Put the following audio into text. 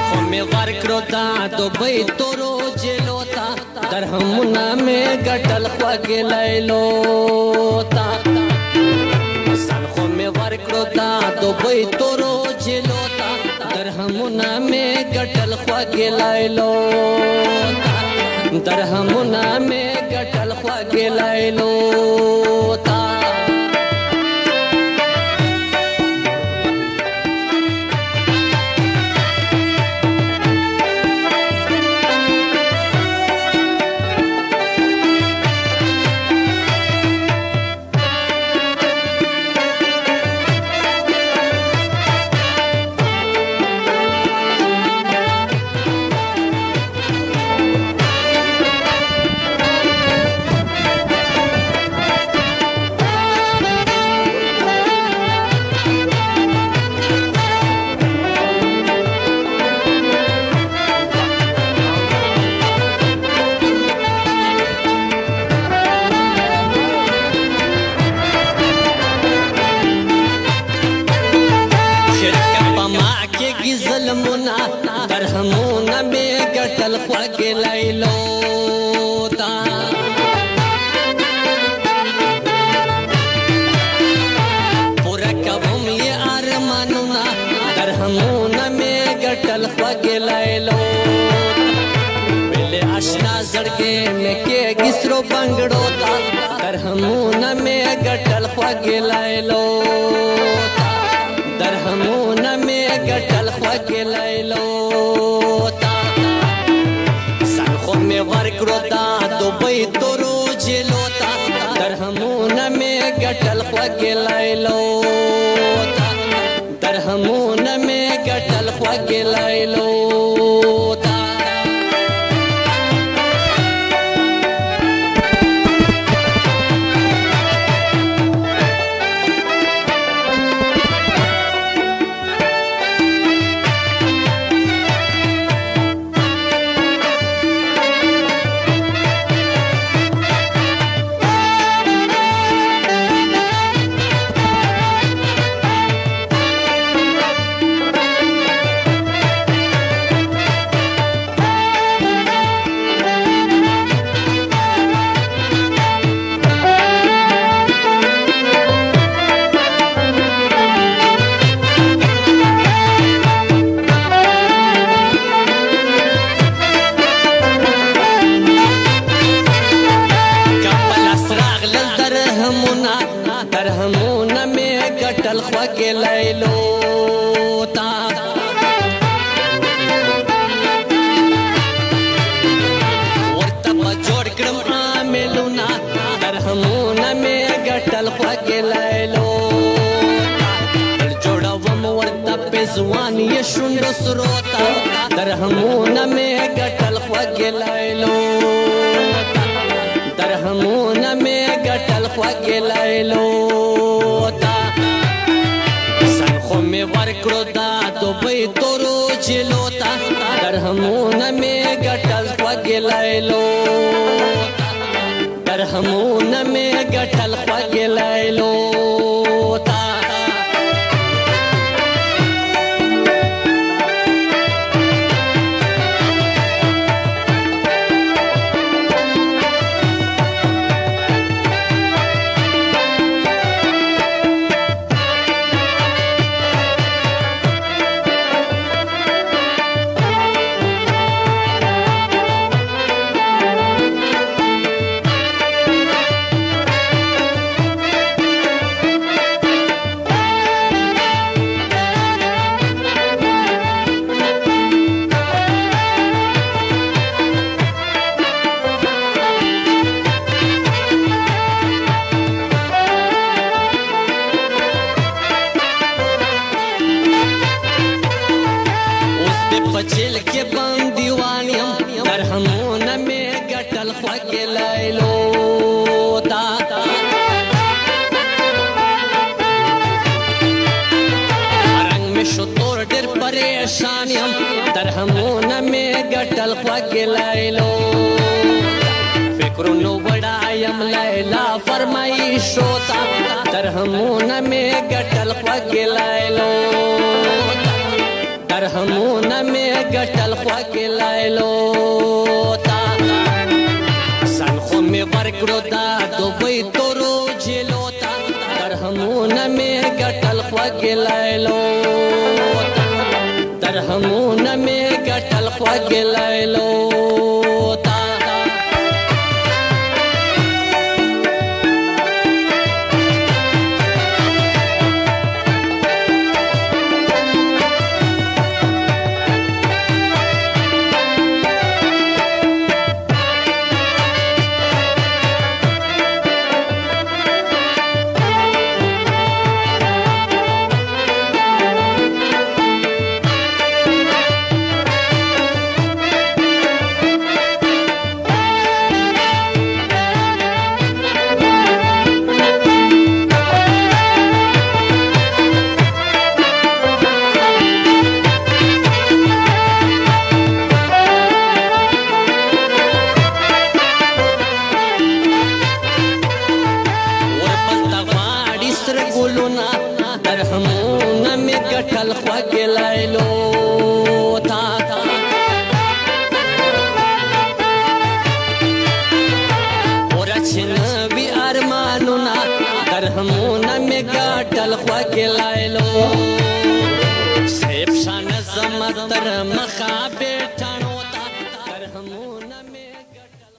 خو می ورکړو دا دوبۍ تورو جیلو تا درهمونه می ګټل خوږې لیلو تا خو می ورکړو دا دوبۍ تورو جیلو تا درهمونه می ګټل خوږې لیلو تا درهمونه می ګټل خوږې لیلو تا ظلمونه درهمونه می ګټل خوږې لیلو تا پوره کوم یې ارمانونه درهمونه می ګټل خوږې لیلو ویلې اشنا زړګې مې کېږي سرو بنګړو تا درهمونه می ګټل خوږې لیلو تا درهمونه می ګټل خوږې لیلو تا سر خو می ورکړو دا دوبۍ تورو جیلو تا درهمونه می ګټل خوږې لیلو تا درهمونه می ګټل خوږې لیلو تا درهمونه می ګټل خوږې لیلو تا ورته به جوړ کړم عاملونه درهمونه می ګټل خوږې لیلو جوړوم ورته پېزوان یې شونډو سرو تا درهمونه می ګټل خوږې لیلو درهمونه می ګټل خوږې لیلو تا سر خو می ورکړو دا دوبۍ تورو جیلو تا درهمونه می ګټل خوږې لیلو تا درهمونه می ګټل خوږې لیلو تا پچل کې بندیوان یم درهمونه می ګټل خوږې لیلو تا رنګ می شو تور ډېر پریشان یم درهمونه می ګټل خوږې لیلو فکرونو وړا یم لیلا فرمایشو تا درهمونه می ګټل خوږې لیلو درهمونه مې ګټل خوږې لیلو ته ځان خو مې ورکړو دا دوبۍ تورو جیلو ته درهمونه مې ګټل خوږې لیلو ته درهمونه مې ګټل خوږې لیلو ته درهمونه مې ګټل خوږې لیلو ته اوره چې نه وي ارمانونه درهمونه مې ګټل خوږې لیلو صاحب شانه زما تر مخه بېټانو ته درهمونه مې ګټل